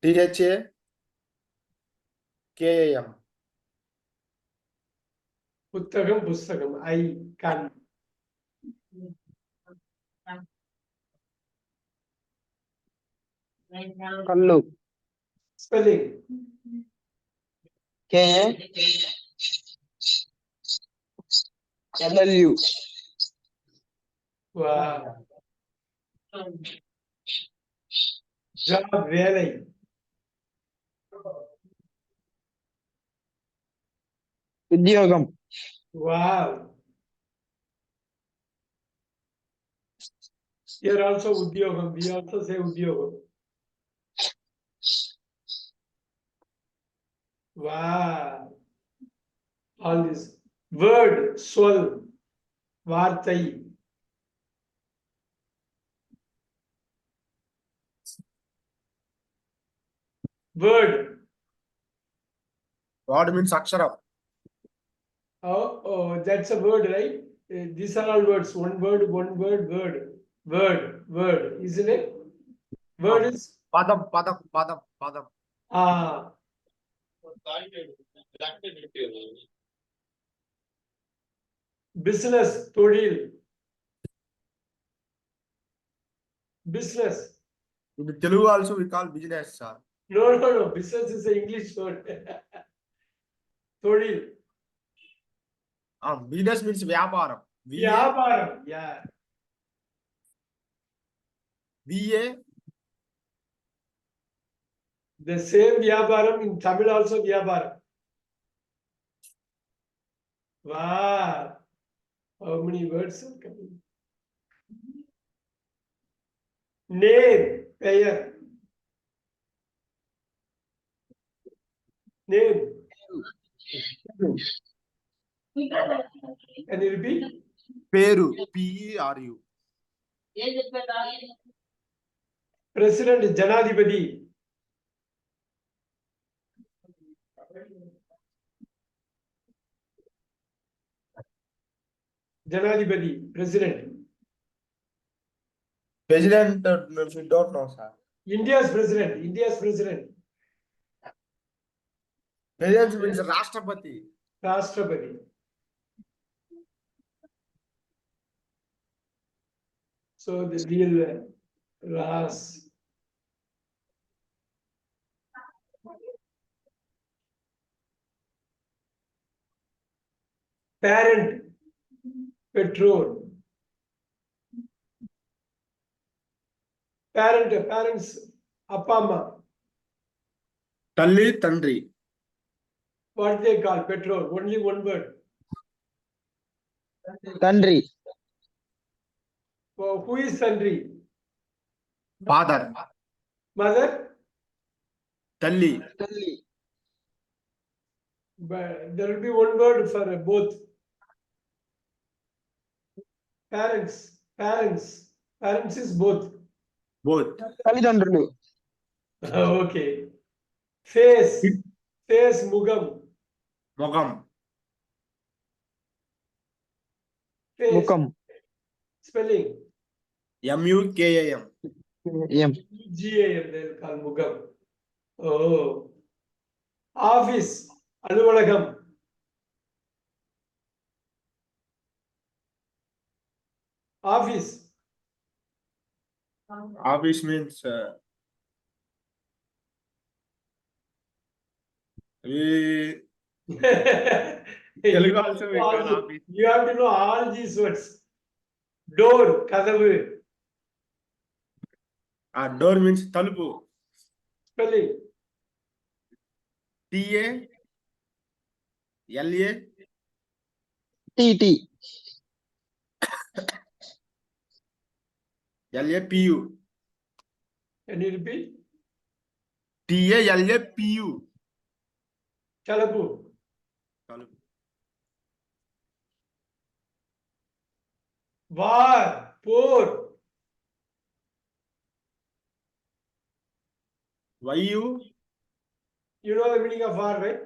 THAKAM. புத்தகம் புஸ்தகம் ஐ கண் கல்லு ஸ்பெல்லிங் KALLU ஜாப் வேலை உத்தியோகம் wow here also udyogam we also say udyogam wow all this word சொல் வார்த்தை word Word means aksharam. oh that's a word right. These are all words one word word isn't it word is Padam. ah business தொழில் business In Telugu also we call business, sir. no business is an English word தொழில் Business means vyaparam. வியாபாரம் yeah VA. the same வியாபாரம் in Tamil also வியாபாரம் wow how many words are coming name பெயர் name can you repeat Peru. PERU. president ஜனாதிபதி ஜனாதிபதி president President, we don't know, sir. India's president President means Rashtrapati. Rashtrapati so the real ras parent petrol parents appa amma Talli, Tandri. what they call petrol only one word தன்றி who is Sandri Father. mother Talli. தள்ளி but there will be one word for both parents is both Both. తల్లిదండ్రులు okay face mugam Mogam. face ముఖం spelling MUKAM. M GAM they'll call mugam oh office aluvalagam office Office means we Telugu also we call office. you have to know all these words door kadavu Door means talupu. spelling TALA. TT LAPU. can you repeat TALAPU. Talapu Talupu. war poor YU. you know the meaning of war right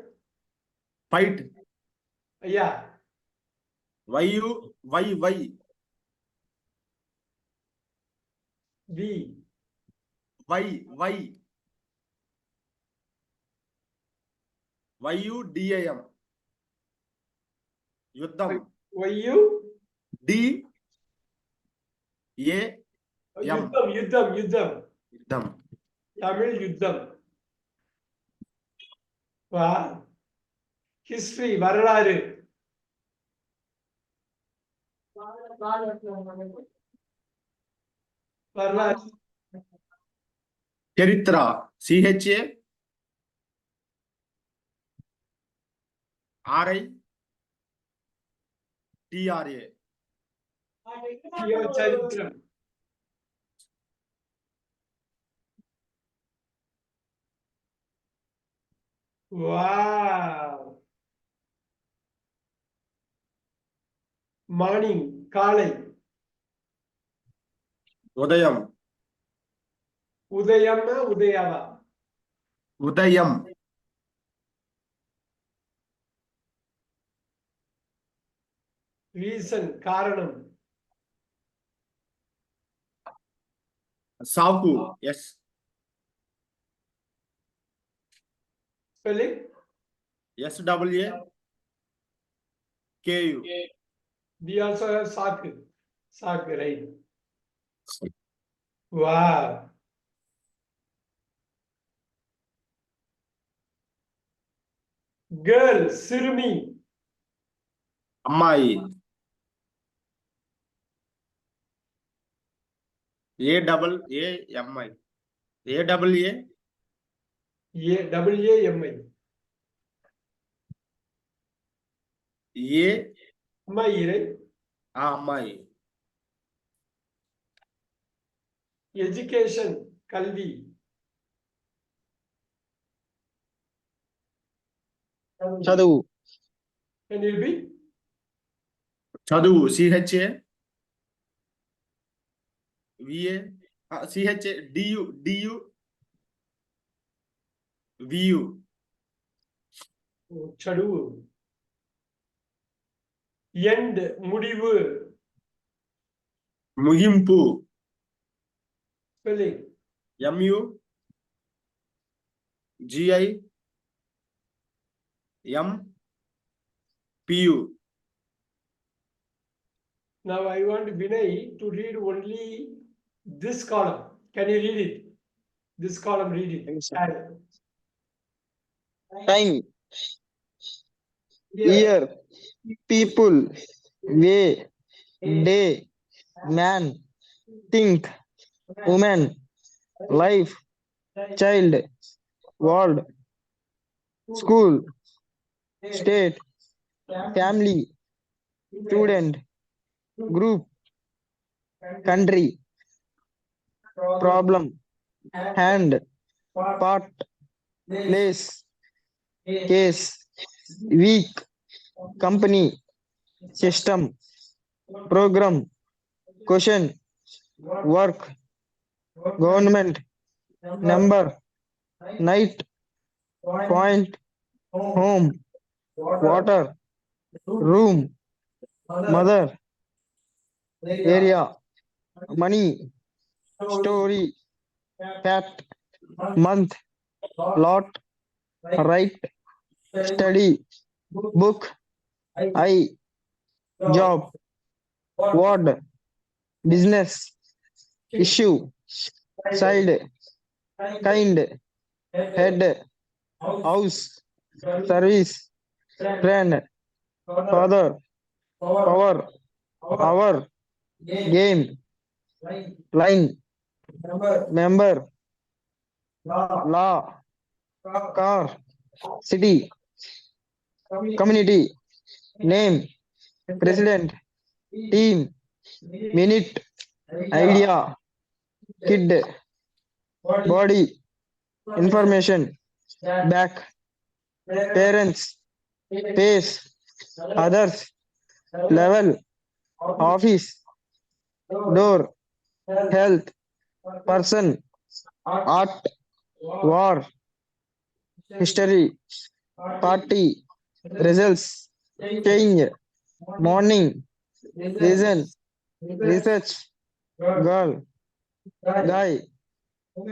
Fight. yeah YU. Y. B Y. YUDAM. யுத்தம். YU DAM. யுத்தம் யுத்தம் யுத்தம் யுத்தம். தமிழ் யுத்தம். வா history வரலாறு. வரலாறு. சரித்ரா. CHA RI TRA. சரித்திரம். வாவ். மார்னிங் காலை. உதயம். உதயம்னா உதயாவா? உதயம். ரீசன் காரணம். சாகு. S. Spelling SAAKU. we also have சாக்கு. சாக்கு ரைட். வாவ். கேர்ள் சிறுமி. அம்மாயி. AAAMI. AAA. AAAMI. A. அம்மாயி ரைட். அம்மாயி. எஜுகேஷன் கல்வி. చదువు. Can you repeat? చదువు. CHA VA CHA DU VU. சடுவு. எண்ட் முடிவு. ముగింపు. Spelling MU GI MPU. Now I want Vinay to read only this column. Can you read it? This column, read it. Yes, sir. Time, Here. Year, people, way, day, man, think, women, life, child, world, school, state, family, student, group, country, problem, hand, part, place, case, week, company, system, programme, question, work, government, number, night, point, home, water, room, mother, area, money, story, fact, month, lot, right, study, book, I, job, word, business, issue, side, kind, head, house, service, friend, father, power, hour, game, line, member, law, car, city, community, name, president, team, minute, idea, kid, body, information, back, parents, face, others, level, office, door, health, person, art, war, history, party, results, change, morning, reason, research, girl, guy,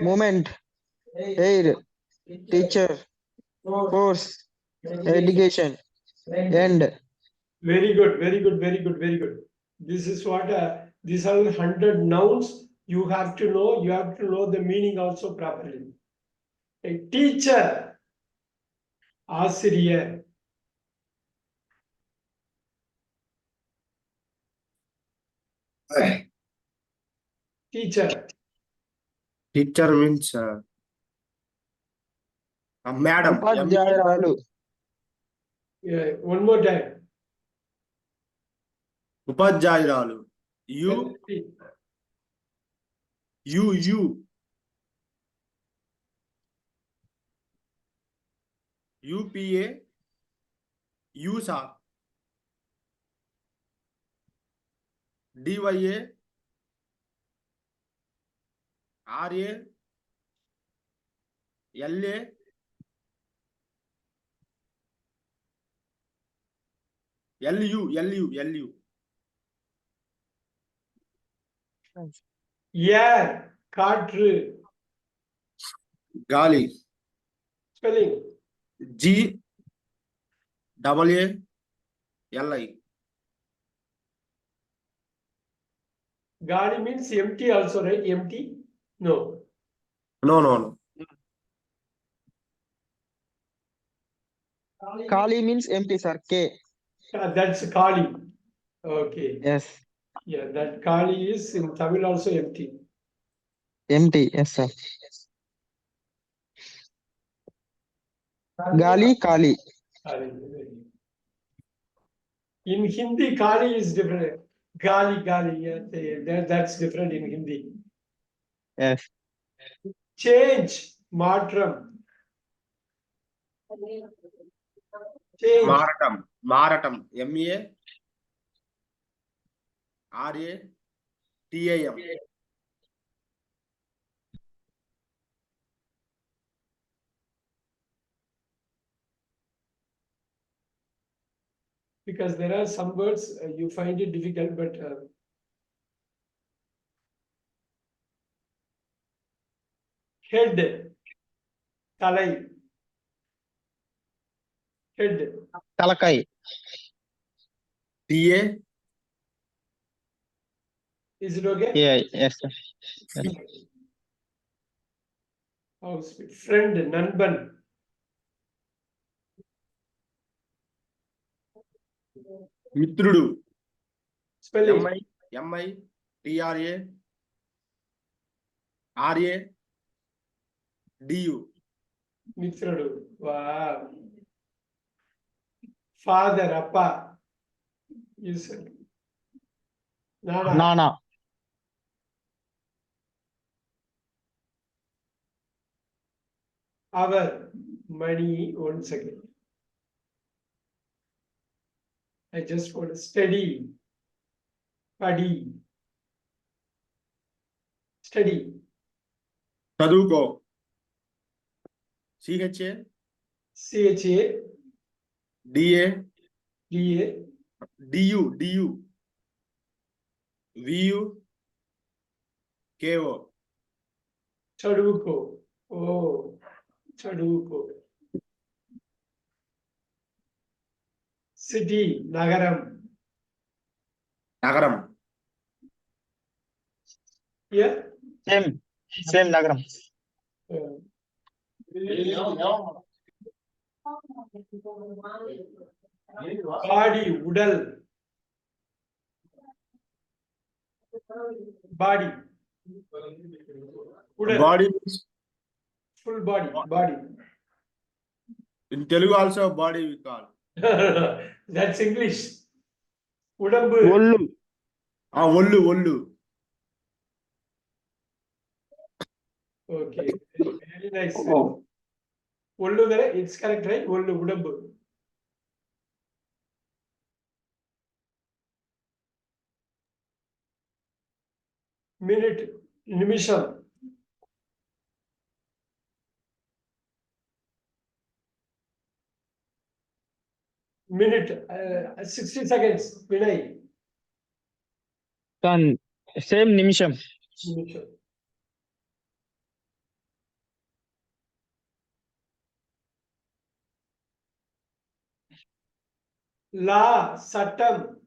moment, air, teacher, course, education, end, Very good, very good, very good, very good. This is what these are 100 nouns. You have to know the meaning also properly. A teacher, ஆசிரியர். Teacher, teacher means madam. ఉపాధ్యాయురాలు, one more time. ఉపాధ్యాయురాలు. you UPA USA DYA RA LA LU air, காற்று. గాలి. Spelling. GAALI. Gadi means empty also, right? Empty? No. No. Kali means empty, sir. K. That's Kali. Okay. Yes, Yeah, that Kali is in Tamil also empty. empty. Yes, sir. Gali, Kali. Kali. In Hindi, Kali is different. Gali. Yeah, that's different in Hindi. Yes, Change, matram. Change. మారటం MA RA TAM. Because there are some words you find it difficult, but head, talai, head, Talakai. TA is it okay? Yeah, yes, sir. House, friend, nanban, మిత్రుడు. spelling. MI TRA RA DU. Mithrudu. Wow. Father, appa. You said. Nana. Nana. Our money. One second. I just want to study. Padi. Study. చదువుకో. CHA CHA. DA DA. DU VU KO. Chaduko. Oh. Chaduko. City. Nagaram. నగరం. Yeah. Same Nagaram. Body, udal. Body. Udal. Body Full body. in Telugu also body we call. That's English. Udambu. Ollu. ఒళ్ళు. Okay. Very nice. Ollu, it's correct, right? Ollu, udambu. Minute, nimisham. Minute, 60 seconds. Vinay. Son, same Nimisham. Nimisham. law, satam,